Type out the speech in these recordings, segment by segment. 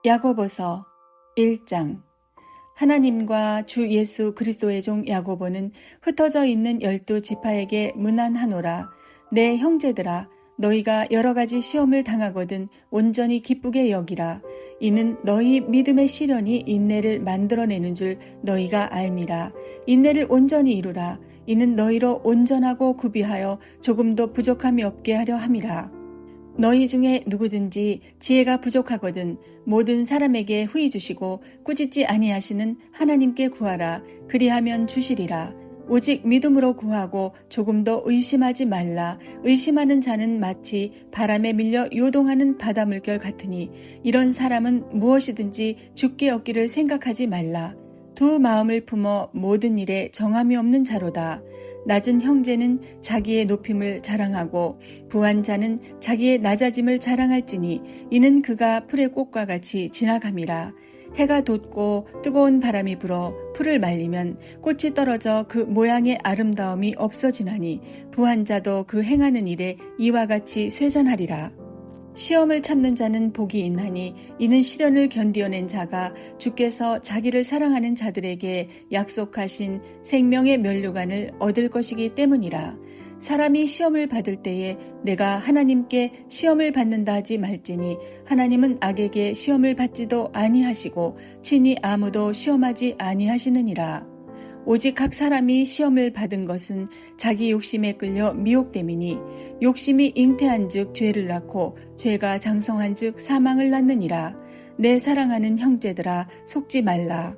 야고보서 1장. 하나님과 주 예수 그리스도의 종 야고보는 흩어져 있는 12지파에게 문안하노라. 내 형제들아, 너희가 여러 가지 시험을 당하거든 온전히 기쁘게 여기라. 이는 너희 믿음의 시련이 인내를 만들어내는 줄 너희가 알미라. 인내를 온전히 이루라. 이는 너희로 온전하고 구비하여 조금도 부족함이 없게 하려 함이라. 너희 중에 누구든지 지혜가 부족하거든 모든 사람에게 후히 주시고 꾸짖지 아니하시는 하나님께 구하라. 그리하면 주시리라. 오직 믿음으로 구하고 조금도 의심하지 말라. 의심하는 자는 마치 바람에 밀려 요동하는 바다 물결 같으니 이런 사람은 무엇이든지 죽게 얻기를 생각하지 말라. 두 마음을 품어 모든 일에 정함이 없는 자로다. 낮은 형제는 자기의 높임을 자랑하고 부한 자는 자기의 낮아짐을 자랑할지니 이는 그가 풀의 꽃과 같이 지나감이라. 해가 돋고 뜨거운 바람이 불어 풀을 말리면 꽃이 떨어져 그 모양의 아름다움이 없어지나니 부한 자도 그 행하는 일에 이와 같이 쇠잔하리라. 시험을 참는 자는 복이 있나니 이는 시련을 견디어낸 자가 주께서 자기를 사랑하는 자들에게 약속하신 생명의 면류관을 얻을 것이기 때문이라. 사람이 시험을 받을 때에 내가 하나님께 시험을 받는다 하지 말지니 하나님은 악에게 시험을 받지도 아니하시고 친히 아무도 시험하지 아니하시느니라. 오직 각 사람이 시험을 받은 것은 자기 욕심에 끌려 미혹됨이니 욕심이 잉태한 즉 죄를 낳고 죄가 장성한 즉 사망을 낳느니라. 내 사랑하는 형제들아, 속지 말라.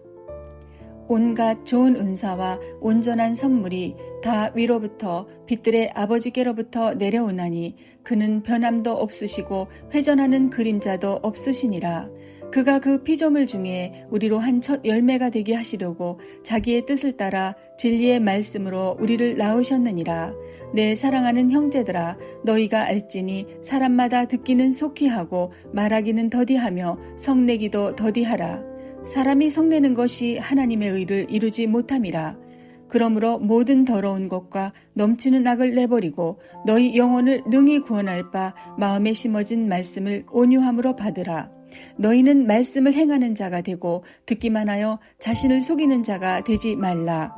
온갖 좋은 은사와 온전한 선물이 다 위로부터 빛들의 아버지께로부터 내려오나니 그는 변함도 없으시고 회전하는 그림자도 없으시니라. 그가 그 피조물 중에 우리로 한 첫 열매가 되게 하시려고 자기의 뜻을 따라 진리의 말씀으로 우리를 낳으셨느니라. 내 사랑하는 형제들아, 너희가 알지니 사람마다 듣기는 속히 하고 말하기는 더디하며 성내기도 더디하라. 사람이 성내는 것이 하나님의 의를 이루지 못함이라. 그러므로 모든 더러운 것과 넘치는 악을 내버리고 너희 영혼을 능히 구원할 바 마음에 심어진 말씀을 온유함으로 받으라. 너희는 말씀을 행하는 자가 되고 듣기만 하여 자신을 속이는 자가 되지 말라.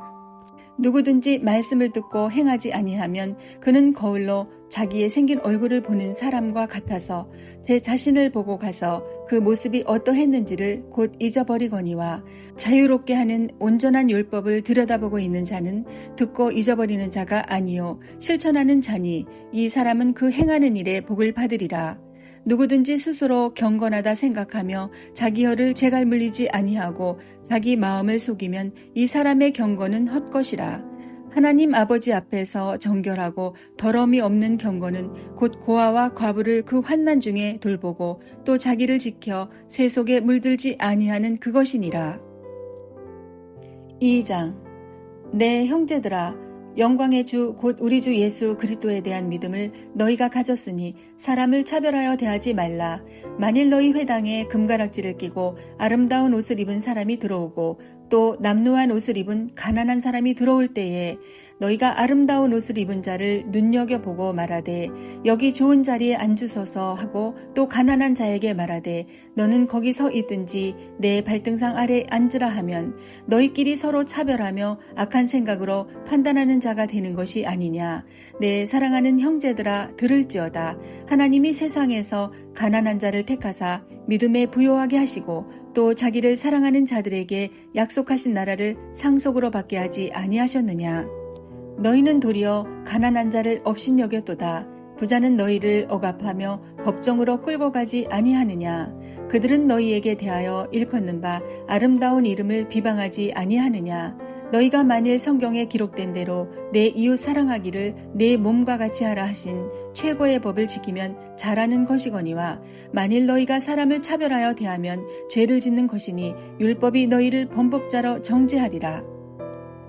누구든지 말씀을 듣고 행하지 아니하면 그는 거울로 자기의 생긴 얼굴을 보는 사람과 같아서 제 자신을 보고 가서 그 모습이 어떠했는지를 곧 잊어버리거니와 자유롭게 하는 온전한 율법을 들여다보고 있는 자는 듣고 잊어버리는 자가 아니요 실천하는 자니 이 사람은 그 행하는 일에 복을 받으리라. 누구든지 스스로 경건하다 생각하며 자기 혀를 재갈 물리지 아니하고 자기 마음을 속이면 이 사람의 경건은 헛것이라. 하나님 아버지 앞에서 정결하고 더러움이 없는 경건은 곧 고아와 과부를 그 환난 중에 돌보고 또 자기를 지켜 새 속에 물들지 아니하는 그것이니라. 2장. 내 형제들아, 영광의 주 곧 우리 주 예수 그리스도에 대한 믿음을 너희가 가졌으니 사람을 차별하여 대하지 말라. 만일 너희 회당에 금가락지를 끼고 아름다운 옷을 입은 사람이 들어오고 또 남루한 옷을 입은 가난한 사람이 들어올 때에 너희가 아름다운 옷을 입은 자를 눈여겨보고 말하되 여기 좋은 자리에 앉으소서 하고 또 가난한 자에게 말하되 너는 거기 서 있든지 내 발등상 아래 앉으라 하면 너희끼리 서로 차별하며 악한 생각으로 판단하는 자가 되는 것이 아니냐. 내 사랑하는 형제들아, 들을지어다. 하나님이 세상에서 가난한 자를 택하사 믿음에 부요하게 하시고 또 자기를 사랑하는 자들에게 약속하신 나라를 상속으로 받게 하지 아니하셨느냐. 너희는 도리어 가난한 자를 업신여겼도다. 부자는 너희를 억압하며 법정으로 끌고 가지 아니하느냐. 그들은 너희에게 대하여 일컫는 바 아름다운 이름을 비방하지 아니하느냐. 너희가 만일 성경에 기록된 대로 내 이웃 사랑하기를 내 몸과 같이 하라 하신 최고의 법을 지키면 잘하는 것이거니와 만일 너희가 사람을 차별하여 대하면 죄를 짓는 것이니 율법이 너희를 범법자로 정죄하리라.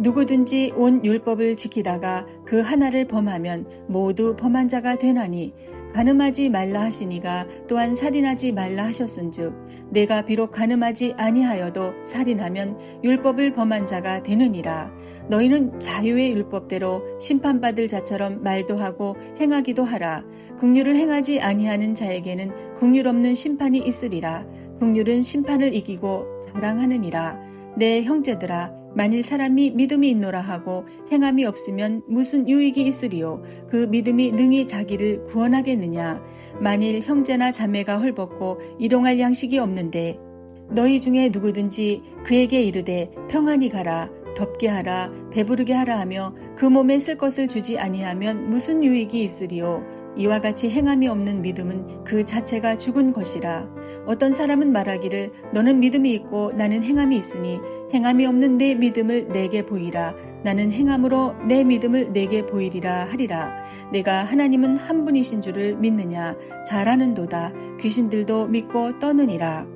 누구든지 온 율법을 지키다가 그 하나를 범하면 모두 범한 자가 되나니 간음하지 말라 하시니가 또한 살인하지 말라 하셨은즉 내가 비록 간음하지 아니하여도 살인하면 율법을 범한 자가 되느니라. 너희는 자유의 율법대로 심판받을 자처럼 말도 하고 행하기도 하라. 긍휼을 행하지 아니하는 자에게는 긍휼 없는 심판이 있으리라. 긍휼은 심판을 이기고 자랑하느니라. 내 형제들아, 만일 사람이 믿음이 있노라 하고 행함이 없으면 무슨 유익이 있으리요? 그 믿음이 능히 자기를 구원하겠느냐? 만일 형제나 자매가 헐벗고 일용할 양식이 없는데 너희 중에 누구든지 그에게 이르되 평안히 가라, 덥게 하라, 배부르게 하라 하며 그 몸에 쓸 것을 주지 아니하면 무슨 유익이 있으리요? 이와 같이 행함이 없는 믿음은 그 자체가 죽은 것이라. 어떤 사람은 말하기를 너는 믿음이 있고 나는 행함이 있으니 행함이 없는 내 믿음을 내게 보이라. 나는 행함으로 내 믿음을 내게 보이리라 하리라. 내가 하나님은 한 분이신 줄을 믿느냐? 잘하는도다. 귀신들도 믿고 떠느니라.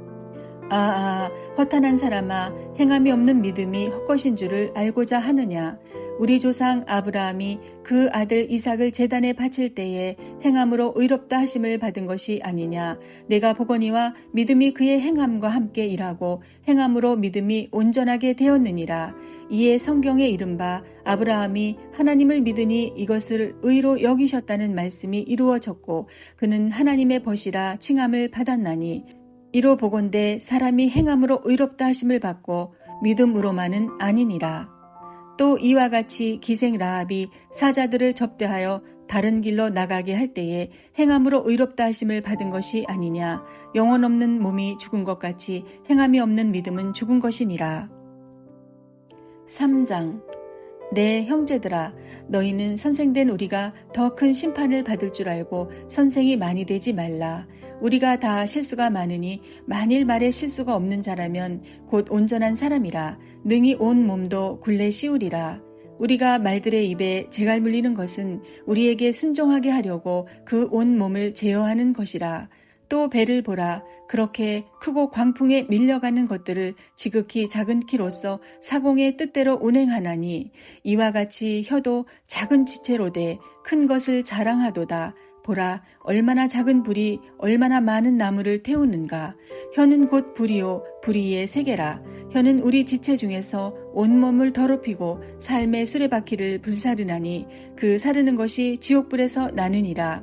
허탄한 사람아, 행함이 없는 믿음이 헛것인 줄을 알고자 하느냐? 우리 조상 아브라함이 그 아들 이삭을 제단에 바칠 때에 행함으로 의롭다 하심을 받은 것이 아니냐? 내가 보거니와 믿음이 그의 행함과 함께 일하고 행함으로 믿음이 온전하게 되었느니라. 이에 성경에 이른바 아브라함이 하나님을 믿으니 이것을 의로 여기셨다는 말씀이 이루어졌고 그는 하나님의 벗이라 칭함을 받았나니 이로 보건대 사람이 행함으로 의롭다 하심을 받고 믿음으로만은 아니니라. 또 이와 같이 기생 라합이 사자들을 접대하여 다른 길로 나가게 할 때에 행함으로 의롭다 하심을 받은 것이 아니냐. 영혼 없는 몸이 죽은 것 같이 행함이 없는 믿음은 죽은 것이니라. 3장. 내 형제들아, 너희는 선생된 우리가 더 큰 심판을 받을 줄 알고 선생이 많이 되지 말라. 우리가 다 실수가 많으니 만일 말에 실수가 없는 자라면 곧 온전한 사람이라. 능히 온 몸도 굴레 씌우리라. 우리가 말들의 입에 재갈 물리는 것은 우리에게 순종하게 하려고 그 온 몸을 제어하는 것이라. 또 배를 보라. 그렇게 크고 광풍에 밀려가는 것들을 지극히 작은 키로서 사공의 뜻대로 운행하나니 이와 같이 혀도 작은 지체로 돼 큰 것을 자랑하도다. 보라, 얼마나 작은 불이 얼마나 많은 나무를 태우는가. 혀는 곧 불이요 불의의 세계라. 혀는 우리 지체 중에서 온몸을 더럽히고 삶의 수레바퀴를 불사르나니 그 사르는 것이 지옥불에서 나느니라.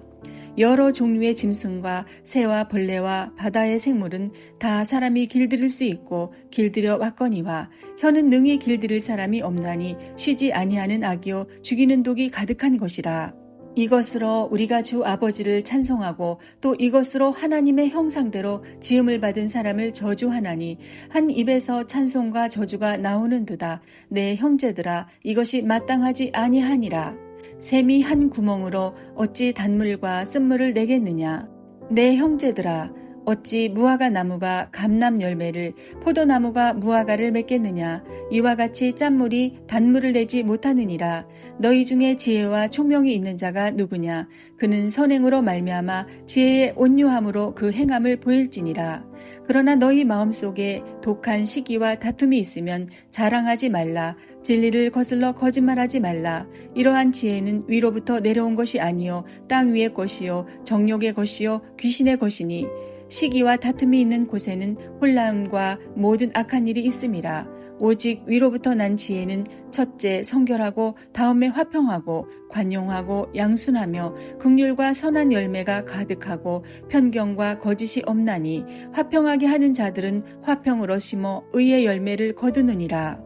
여러 종류의 짐승과 새와 벌레와 바다의 생물은 다 사람이 길들일 수 있고 길들여 왔거니와 혀는 능히 길들일 사람이 없나니 쉬지 아니하는 악이요 죽이는 독이 가득한 것이라. 이것으로 우리가 주 아버지를 찬송하고 또 이것으로 하나님의 형상대로 지음을 받은 사람을 저주하나니 한 입에서 찬송과 저주가 나오는도다. 내 형제들아, 이것이 마땅하지 아니하니라. 샘이 한 구멍으로 어찌 단물과 쓴물을 내겠느냐. 내 형제들아, 어찌 무화과 나무가 감람 열매를 포도나무가 무화과를 맺겠느냐. 이와 같이 짠물이 단물을 내지 못하느니라. 너희 중에 지혜와 총명이 있는 자가 누구냐. 그는 선행으로 말미암아 지혜의 온유함으로 그 행함을 보일지니라. 그러나 너희 마음속에 독한 시기와 다툼이 있으면 자랑하지 말라. 진리를 거슬러 거짓말하지 말라. 이러한 지혜는 위로부터 내려온 것이 아니요 땅 위의 것이요 정욕의 것이요 귀신의 것이니 시기와 다툼이 있는 곳에는 혼란과 모든 악한 일이 있음이라. 오직 위로부터 난 지혜는 첫째 성결하고 다음에 화평하고 관용하고 양순하며 긍휼과 선한 열매가 가득하고 편경과 거짓이 없나니 화평하게 하는 자들은 화평으로 심어 의의 열매를 거두느니라.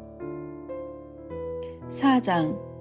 4장.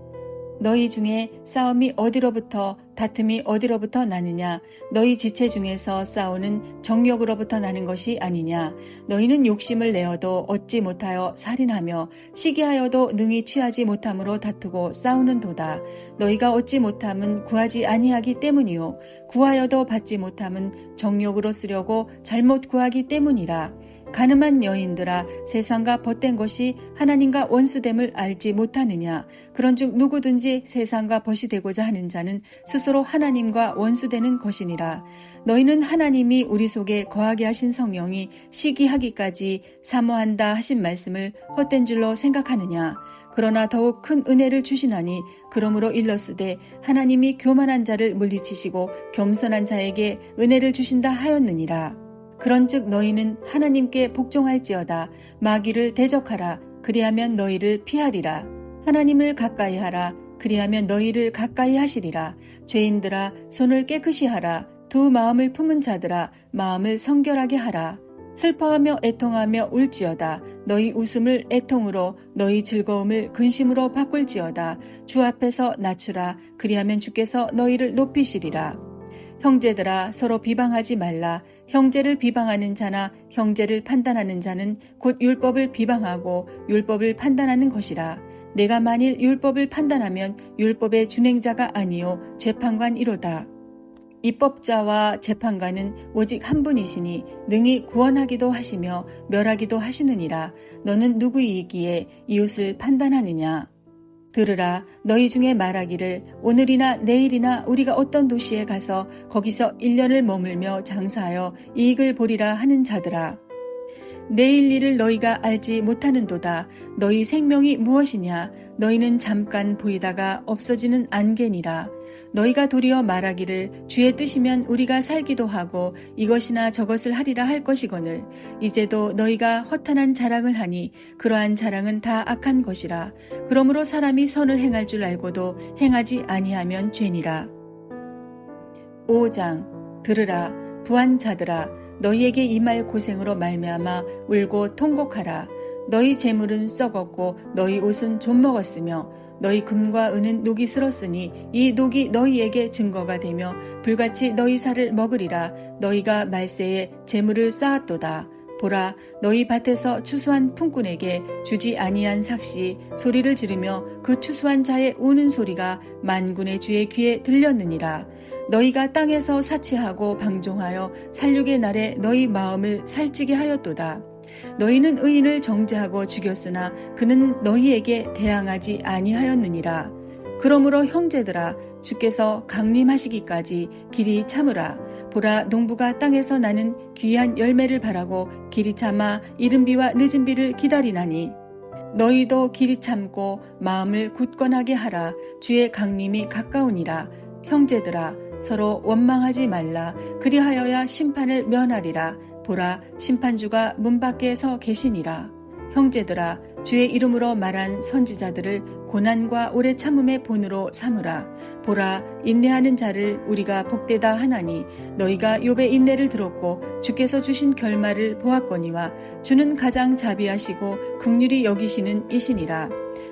너희 중에 싸움이 어디로부터 다툼이 어디로부터 나느냐. 너희 지체 중에서 싸우는 정욕으로부터 나는 것이 아니냐. 너희는 욕심을 내어도 얻지 못하여 살인하며 시기하여도 능히 취하지 못함으로 다투고 싸우는도다. 너희가 얻지 못함은 구하지 아니하기 때문이요 구하여도 받지 못함은 정욕으로 쓰려고 잘못 구하기 때문이라. 가늠한 여인들아, 세상과 벗된 것이 하나님과 원수됨을 알지 못하느냐. 그런즉 누구든지 세상과 벗이 되고자 하는 자는 스스로 하나님과 원수되는 것이니라. 너희는 하나님이 우리 속에 거하게 하신 성령이 시기하기까지 사모한다 하신 말씀을 헛된 줄로 생각하느냐. 그러나 더욱 큰 은혜를 주시나니 그러므로 일렀으되 하나님이 교만한 자를 물리치시고 겸손한 자에게 은혜를 주신다 하였느니라. 그런즉 너희는 하나님께 복종할지어다. 마귀를 대적하라. 그리하면 너희를 피하리라. 하나님을 가까이 하라. 그리하면 너희를 가까이 하시리라. 죄인들아, 손을 깨끗이 하라. 두 마음을 품은 자들아, 마음을 성결하게 하라. 슬퍼하며 애통하며 울지어다. 너희 웃음을 애통으로 너희 즐거움을 근심으로 바꿀지어다. 주 앞에서 낮추라. 그리하면 주께서 너희를 높이시리라. 형제들아 서로 비방하지 말라. 형제를 비방하는 자나 형제를 판단하는 자는 곧 율법을 비방하고 율법을 판단하는 것이라. 내가 만일 율법을 판단하면 율법의 준행자가 아니요 재판관이로다. 입법자와 재판관은 오직 한 분이시니 능히 구원하기도 하시며 멸하기도 하시느니라. 너는 누구이기에 이웃을 판단하느냐? 들으라. 너희 중에 말하기를 오늘이나 내일이나 우리가 어떤 도시에 가서 거기서 1년을 머물며 장사하여 이익을 보리라 하는 자들아. 내일 일을 너희가 알지 못하는도다. 너희 생명이 무엇이냐? 너희는 잠깐 보이다가 없어지는 안개니라. 너희가 도리어 말하기를 주의 뜻이면 우리가 살기도 하고 이것이나 저것을 하리라 할 것이거늘 이제도 너희가 허탄한 자랑을 하니 그러한 자랑은 다 악한 것이라. 그러므로 사람이 선을 행할 줄 알고도 행하지 아니하면 죄니라. 5장. 들으라. 부한 자들아 너희에게 임할 고생으로 말미암아 울고 통곡하라. 너희 재물은 썩었고 너희 옷은 좀먹었으며 너희 금과 은은 녹이 슬었으니 이 녹이 너희에게 증거가 되며 불같이 너희 살을 먹으리라. 너희가 말세에 재물을 쌓았도다. 보라 너희 밭에서 추수한 품꾼에게 주지 아니한 삭시 소리를 지르며 그 추수한 자의 우는 소리가 만군의 주의 귀에 들렸느니라. 너희가 땅에서 사치하고 방종하여 살육의 날에 너희 마음을 살찌게 하였도다. 너희는 의인을 정죄하고 죽였으나 그는 너희에게 대항하지 아니하였느니라. 그러므로 형제들아 주께서 강림하시기까지 길이 참으라. 보라 농부가 땅에서 나는 귀한 열매를 바라고 길이 참아 이른 비와 늦은 비를 기다리나니 너희도 길이 참고 마음을 굳건하게 하라. 주의 강림이 가까우니라. 형제들아 서로 원망하지 말라. 그리하여야 심판을 면하리라. 보라 심판주가 문 밖에 서 계시니라. 형제들아 주의 이름으로 말한 선지자들을 고난과 오래 참음의 본으로 삼으라. 보라 인내하는 자를 우리가 복되다 하나니 너희가 욥의 인내를 들었고 주께서 주신 결말을 보았거니와 주는 가장 자비하시고 긍휼히 여기시는 이시니라.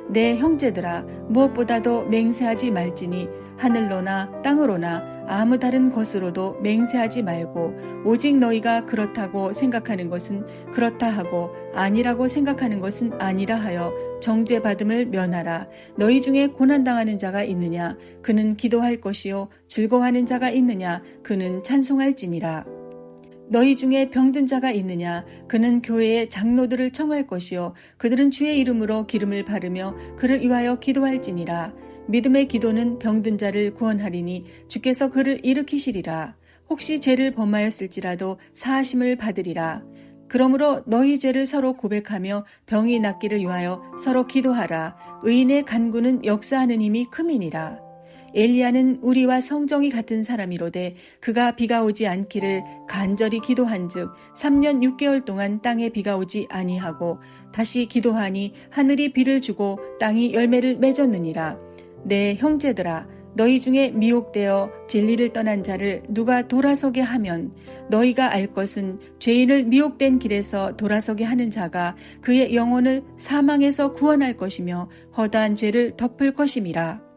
내 형제들아 무엇보다도 맹세하지 말지니 하늘로나 땅으로나 아무 다른 것으로도 맹세하지 말고 오직 너희가 그렇다고 생각하는 것은 그렇다 하고 아니라고 생각하는 것은 아니라 하여 정죄받음을 면하라. 너희 중에 고난당하는 자가 있느냐? 그는 기도할 것이요 즐거워하는 자가 있느냐? 그는 찬송할지니라. 너희 중에 병든 자가 있느냐? 그는 교회의 장로들을 청할 것이요 그들은 주의 이름으로 기름을 바르며 그를 위하여 기도할지니라. 믿음의 기도는 병든 자를 구원하리니 주께서 그를 일으키시리라. 혹시 죄를 범하였을지라도 사하심을 받으리라. 그러므로 너희 죄를 서로 고백하며 병이 낫기를 위하여 서로 기도하라. 의인의 간구는 역사하는 힘이 큼이니라. 엘리야는 우리와 성정이 같은 사람이로되 그가 비가 오지 않기를 간절히 기도한즉 3년 6개월 동안 땅에 비가 오지 아니하고 다시 기도하니 하늘이 비를 주고 땅이 열매를 맺었느니라. 내 형제들아 너희 중에 미혹되어 진리를 떠난 자를 누가 돌아서게 하면 너희가 알 것은 죄인을 미혹된 길에서 돌아서게 하는 자가 그의 영혼을 사망에서 구원할 것이며 허다한 죄를 덮을 것임이라.